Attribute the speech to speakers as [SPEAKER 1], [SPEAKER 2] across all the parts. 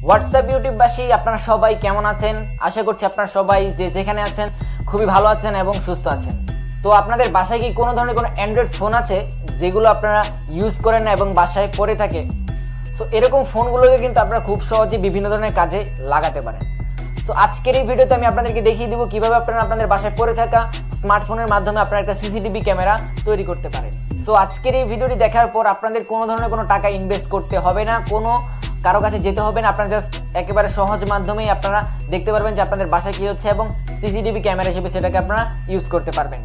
[SPEAKER 1] WhatsApp ইউটিউববাসী আপনারা সবাই কেমন আছেন? আশা করছি আপনারা সবাই যে যেখানে আছেন খুবই ভালো আছেন এবং সুস্থ আছেন। তো আপনাদের বাসায় কি কোনো ধরনের কোনো অ্যান্ড্রয়েড ফোন আছে যেগুলো আপনারা ইউজ করেন না এবং বাসায় পড়ে থাকে? সো এরকম ফোনগুলোকে কিন্তু আপনারা খুব সহজে বিভিন্ন ধরনের কাজে লাগাতে পারেন। সো আজকের এই ভিডিওতে আমি আপনাদেরকে দেখিয়ে দিব কিভাবে আপনারা আপনাদের বাসায় পড়ে থাকা স্মার্টফোনের মাধ্যমে আপনারা একটা সিসিটিভি ক্যামেরা তৈরি করতে পারেন। সো আজকের এই ভিডিওটি দেখার পর আপনাদের কোনো ধরনের কোনো টাকা ইনভেস্ট করতে হবে না, কোনো কারো কাছে যেতে হবে না। আপনারা জাস্ট একেবারে সহজ মাধ্যমেই আপনারা দেখতে পারবেন যে আপনাদের বাসায় কি হচ্ছে এবং সিসিটিভি ক্যামেরা হিসেবে সেটাকে আপনারা ইউজ করতে পারবেন।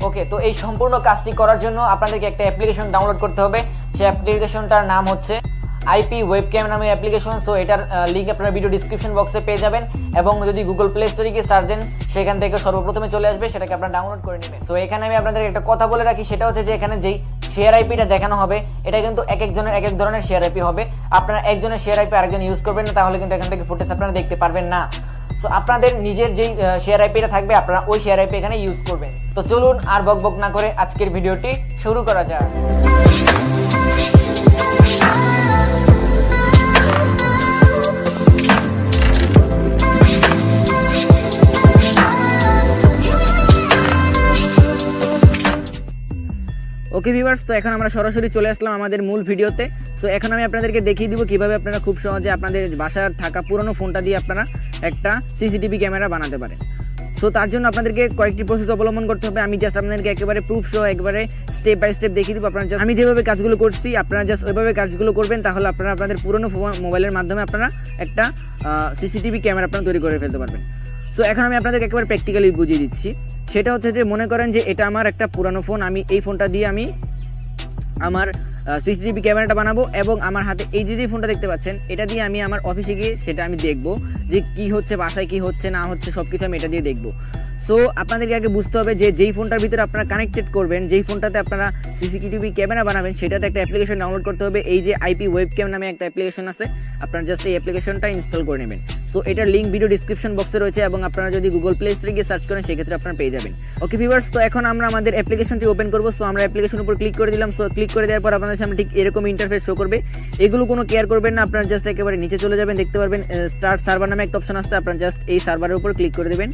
[SPEAKER 1] ওকে, তো এই সম্পূর্ণ কাজটি করার জন্য আপনাদেরকে একটা অ্যাপ্লিকেশন ডাউনলোড করতে হবে। সেই অ্যাপ্লিকেশনটার নাম হচ্ছে আইপি ওয়েবক্যাম নামে অ্যাপ্লিকেশন। সো এটার লিঙ্ক আপনারা ভিডিও ডিসক্রিপশন বক্সে পেয়ে যাবেন এবং যদি গুগল প্লে স্টোরে গিয়ে সার্চ দেন সেখান থেকে সর্বপ্রথমে চলে আসবে, সেটাকে আপনারা ডাউনলোড করে নেবেন। সো এখানে আমি আপনাদের একটা কথা বলে রাখি, সেটা হচ্ছে যে এখানে যেই শেয়ার আইপিটা দেখানো হবে এটা কিন্তু এক একজনের এক এক ধরনের শেয়ার আইপি হবে। আপনারা একজনের শেয়ার আইপি আরেকজন ইউজ করবেন না, তাহলে কিন্তু এখান থেকে ফুটেজ আপনারা দেখতে পারবেন না। সো আপনাদের নিজের যেই শেয়ার আইপিটা থাকবে আপনারা ওই শেয়ার আইপি এখানে ইউজ করবেন। তো চলুন আর বকবক না করে আজকের ভিডিওটি শুরু করা যাক। ওকে ভিউয়ার্স, তো এখন আমরা সরাসরি চলে আসলাম আমাদের মূল ভিডিওতে। সো এখন আমি আপনাদেরকে দেখিয়ে দিব কিভাবে আপনারা খুব সহজে আপনাদের বাসার থাকা পুরনো ফোনটা দিয়ে আপনারা একটা সিসিটিভি ক্যামেরা বানাতে পারেন। সো তার জন্য আপনাদেরকে কয়েকটি প্রসেস অবলম্বন করতে হবে। আমি জাস্ট আপনাদেরকে একেবারে প্রুফ সহ একবারে স্টেপ বাই স্টেপ দেখিয়ে দিব। আপনারা জাস্ট আমি যেভাবে কাজগুলো করছি আপনারা জাস্ট ওইভাবে কাজগুলো করবেন, তাহলে আপনারা আপনাদের পুরনো মোবাইলের মাধ্যমে আপনারা একটা সিসিটিভি ক্যামেরা আপনারা তৈরি করে ফেলতে পারবেন। সো এখন আমি আপনাদেরকে একেবারে প্র্যাকটিক্যালি বুঝিয়ে দিচ্ছি। সেটা হচ্ছে যে মনে করেন যে এটা আমার একটা পুরানো ফোন, আমি এই ফোনটা দিয়ে আমি আমার সিসিটিভি ক্যামেরাটা বানাবো এবং আমার হাতে এই যে ফোনটা দেখতে পাচ্ছেন এটা দিয়ে আমি আমার অফিসে গিয়ে সেটা আমি দেখবো যে কি হচ্ছে বাসায়, কি হচ্ছে না হচ্ছে সব কিছু আমি এটা দিয়ে দেখবো। সো আপনাদেরকে আগে বুঝতে হবে যে যেই ফোনটার ভিতরে আপনারা কানেক্টেড করবেন, যেই ফোনটাতে আপনারা সিসিটিভি ক্যামেরা বানাবেন সেটাতে একটা অ্যাপ্লিকেশন ডাউনলোড করতে হবে। এই যে আইপি ওয়েবক্যাম নামে একটা অ্যাপ্লিকেশন আছে, আপনারা জাস্ট এই অ্যাপ্লিকেশনটা ইনস্টল করে নেবেন। সো এটার লিঙ্ক ভিডিও ডিসক্রিপশন বক্সে রয়েছে এবং আপনারা যদি গুগল প্লে স্টোরে গিয়ে সার্চ করেন সেক্ষেত্রে আপনারা পেয়ে যাবেন। ওকে ভিউয়ার্স, তো এখন আমরা আমাদের অ্যাপ্লিকেশনটি ওপেন করবো। সো আমরা অ্যাপ্লিকেশনের উপর ক্লিক করে দিলাম। সো ক্লিক করে দেওয়ার পর আপনাদের সামনে ঠিক এরকম ইন্টারফেস শো করবে। এগুলো কোনো কেয়ার করবেন না, আপনারা জাস্ট একেবারে নিচে চলে যাবেন, দেখতে পারবেন স্টার্ট সার্ভার নামে একটা অপশন আছে, আপনারা জাস্ট এই সার্ভারের উপর ক্লিক করে দেবেন।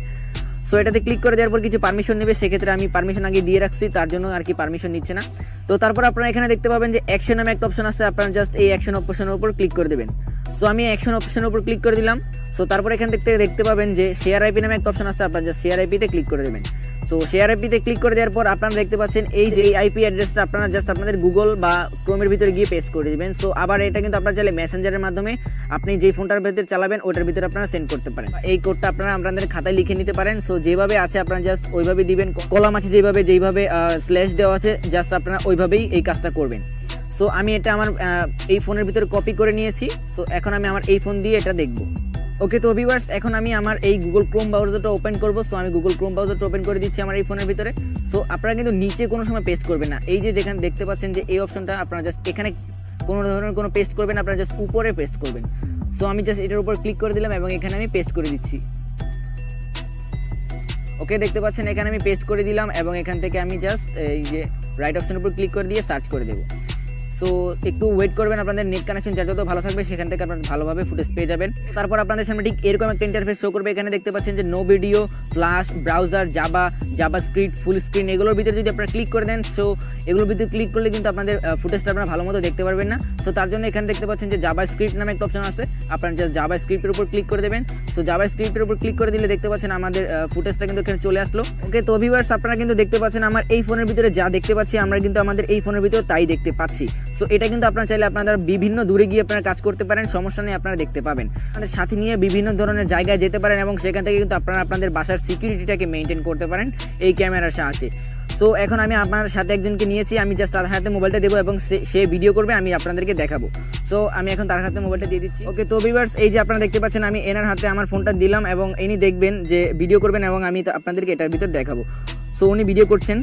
[SPEAKER 1] সো এটাতে ক্লিক করে দেওয়ার পর কিছু পারমিশন নেবে, সেক্ষেত্রে আমি পারমিশন আগে দিয়ে রাখছি, তার জন্য আর কি পারমিশন নিচ্ছে না। তো তারপর আপনারা এখানে দেখতে পাবেন যে অ্যাকশন নামে একটা অপশন আছে, আপনারা জাস্ট এই অ্যাকশন অপশনের উপর ক্লিক করে দেবেন। সো আমি অ্যাকশন অপশনের উপর ক্লিক করে দিলাম। সো তারপর এখান থেকে দেখতে পাবেন যে শেয়ার আইপি নামে একটা অপশন আছে, আপনারা জাস্ট শেয়ার আইপিতে ক্লিক করে দেবেন। সো শেয়ার আইপিতে ক্লিক করে দেওয়ার পর আপনারা দেখতে পাচ্ছেন এই যে এই আইপি অ্যাড্রেসটা আপনারা জাস্ট আপনাদের গুগল বা ক্রোমের ভিতরে গিয়ে পেস্ট করে দিবেন। সো আবার এটা কিন্তু আপনারা চাইলে মেসেঞ্জারের মাধ্যমে আপনি যেই ফোনটার ভিতরে চালাবেন ওটার ভিতরে আপনারা সেন্ড করতে পারেন। এই কোডটা আপনারা আপনাদের খাতায় লিখে নিতে পারেন। সো যেভাবে আছে আপনারা জাস্ট ওইভাবে দিবেন, কলাম আছে যেইভাবে স্ল্যাশ দেওয়া আছে জাস্ট আপনারা ওইভাবেই এই কাজটা করবেন। সো আমি এটা আমার এই ফোনের ভিতরে কপি করে নিয়েছি। সো এখন আমি আমার এই ফোন দিয়ে এটা দেখবো। ওকে, তো ভিউয়ার্স এখন আমি আমার এই গুগল ক্রোম ব্রাউজারটা ওপেন করবো। সো আমি গুগল ক্রোম ব্রাউজারটা ওপেন করে দিচ্ছি আমার এই ফোনের ভিতরে। সো আপনারা কিন্তু নিচে কোনো সময় পেস্ট করবেন না, এই যে যেখানে দেখতে পাচ্ছেন যে এই অপশনটা আপনারা জাস্ট এখানে কোনো ধরনের কোনো পেস্ট করবেন, আপনারা জাস্ট উপরে পেস্ট করবেন। সো আমি জাস্ট এটার উপর ক্লিক করে দিলাম এবং এখানে আমি পেস্ট করে দিচ্ছি। ওকে, দেখতে পাচ্ছেন এখানে আমি পেস্ট করে দিলাম এবং এখান থেকে আমি জাস্ট এই যে রাইট অপশনের উপর ক্লিক করে দিয়ে সার্চ করে দেবো। সো একটু ওয়েট করবেন, আপনাদের নেট কানেকশন যত ভালো থাকবে সেখান থেকে আপনারা ভালোভাবে ফুটেজ পেয়ে যাবেন। তারপর আপনাদের সামনে ঠিক এরকম একটা ইন্টারফেস শো করবে। এখানে দেখতে পাচ্ছেন যে no video, flash, browser, JavaScript, full screen, এগুলোর ভিতরে যদি আপনারা ক্লিক করে দেন, সো এগুলোর ভিতরে ক্লিক করলে কিন্তু আপনাদের ফুটেজটা আপনারা ভালো মতো দেখতে পারবেন না। সো তার জন্য এখানে দেখতে পাচ্ছেন যে জাভা স্ক্রিপ্ট নামে একটা অপশন আছে, আপনারা জাস্ট জাভা স্ক্রিপ্টের উপর ক্লিক করে দেবেন। সো জাভা স্ক্রিপ্টের উপর ক্লিক করে দিলে দেখতে পাচ্ছেন আমাদের ফুটেজটা কিন্তু এখানে চলে আসলো। ওকে, তো ভিউয়ার্স আপনারা কিন্তু দেখতে পাচ্ছেন আমার এই ফোনের ভিতরে যা দেখতে পাচ্ছি আমরা কিন্তু আমাদের এই ফোনের ভিতরে তাই দেখতে পাচ্ছি। সো এটা কিন্তু আপনারা চাইলে আপনারা বিভিন্ন দূরে গিয়ে আপনারা কাজ করতে পারেন, সমস্যা নেই, আপনারা দেখতে পাবেন। আপনাদের সাথে নিয়ে বিভিন্ন ধরনের জায়গায় যেতে পারেন এবং সেখান থেকে কিন্তু আপনারা আপনাদের বাসার সিকিউরিটিটাকে মেনটেন করতে পারেন এই ক্যামেরার সাহায্যে। সো এখন আমি আপনার সাথে একজনকে নিয়েছি, আমি জাস্ট তার হাতে মোবাইলটা দেবো এবং সে ভিডিও করবে, আমি আপনাদেরকে দেখাবো। সো আমি এখন তার হাতে মোবাইলটা দিয়ে দিচ্ছি। ওকে, তো ভিউয়ার্স এই যে আপনারা দেখতে পাচ্ছেন আমি এনার হাতে আমার ফোনটা দিলাম এবং ইনি দেখবেন যে ভিডিও করবেন এবং আমি আপনাদেরকে এটার ভিতর দেখাবো। সো উনি ভিডিও করছেন।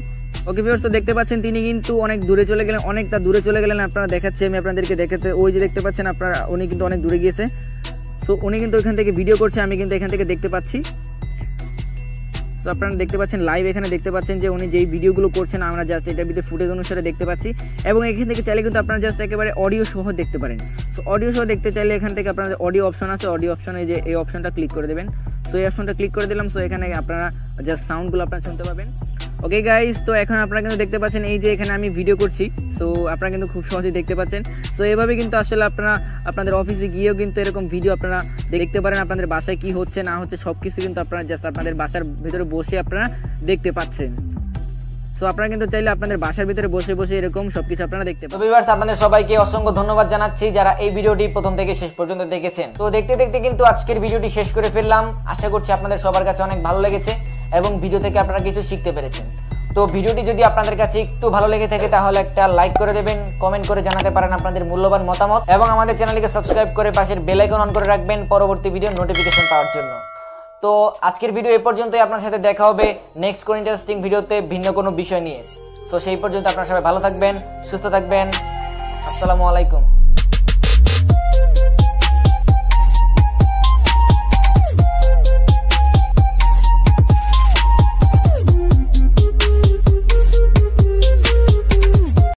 [SPEAKER 1] ওকে ভিউয়ার্স, তো দেখতে পাচ্ছেন তিনি কিন্তু অনেক দূরে চলে গেলেন, অনেকটা দূরে চলে গেলেন। আপনারা দেখাচ্ছি আমি আপনাদেরকে দেখাতে, ওই যে দেখতে পাচ্ছেন আপনারা উনি কিন্তু অনেক দূরে গিয়েছে। সো উনি কিন্তু ওইখান থেকে ভিডিও করছে, আমি কিন্তু এখান থেকে দেখতে পাচ্ছি। তো আপনারা দেখতে পাচ্ছেন লাইভ, এখানে দেখতে পাচ্ছেন যে উনি যেই ভিডিওগুলো করছেন আমরা জাস্ট এটার ভিতরে ফুটেজ অনুসারে দেখতে পাচ্ছি। এবং এখান থেকে চাইলে কিন্তু আপনারা জাস্ট একেবারে অডিও সহ দেখতে পারেন। সো অডিও সহ দেখতে চাইলে এখান থেকে আপনারা অডিও অপশন আছে, অডিও অপশনে যে এই অপশনটা ক্লিক করে দেবেন। সো এই অপশনটা ক্লিক করে দিলাম। সো এখানে আপনারা জাস্ট সাউন্ডগুলো আপনারা শুনতে পাবেন। ওকে গাইস, তো এখন আপনারা কিন্তু দেখতে পাচ্ছেন এই যে এখানে আমি ভিডিও করছি। সো আপনারা কিন্তু খুব সহজেই দেখতে পাচ্ছেন। সো এভাবে কিন্তু আসলে আপনারা আপনাদের অফিসে গিয়েও কিন্তু এরকম ভিডিও আপনারা দেখতে পারেন। আপনাদের বাসায় কি হচ্ছে না হচ্ছে সব কিছু কিন্তু আপনারা জাস্ট আপনাদের বাসার ভিতরে বসে আপনারা দেখতে পাচ্ছেন। সো আপনারা কিন্তু চাইলে আপনাদের বাসার ভিতরে বসে বসে এরকম সবকিছু আপনারা দেখতে পাবেন। তো ভিউয়ার্স, আপনাদের সবাইকে অসংখ্য ধন্যবাদ জানাচ্ছি যারা এই ভিডিওটি প্রথম থেকে শেষ পর্যন্ত দেখেছেন। তো দেখতে দেখতে কিন্তু আজকের ভিডিওটি শেষ করে ফেললাম। আশা করছি আপনাদের সবার কাছে অনেক ভালো লেগেছে এবং ভিডিও থেকে আপনারা কিছু শিখতে পেরেছেন। তো ভিডিওটি যদি আপনাদের কাছে একটু ভালো লেগে থাকে তাহলে একটা লাইক করে দেবেন, কমেন্ট করে জানাতে পারেন আপনাদের মূল্যবান মতামত এবং আমাদের চ্যানেলটিকে সাবস্ক্রাইব করে পাশের বেল আইকন অন করে রাখবেন পরবর্তী ভিডিওর নোটিফিকেশন পাওয়ার জন্য। তো আজকের ভিডিও এই পর্যন্তই। আপনার সাথে দেখা হবে নেক্সট কোন ইন্টারেস্টিং ভিডিওতে ভিন্ন কোনো বিষয় নিয়ে। সো সেই পর্যন্ত আপনারা সবাই ভালো থাকবেন, সুস্থ থাকবেন। আসসালামু আলাইকুম।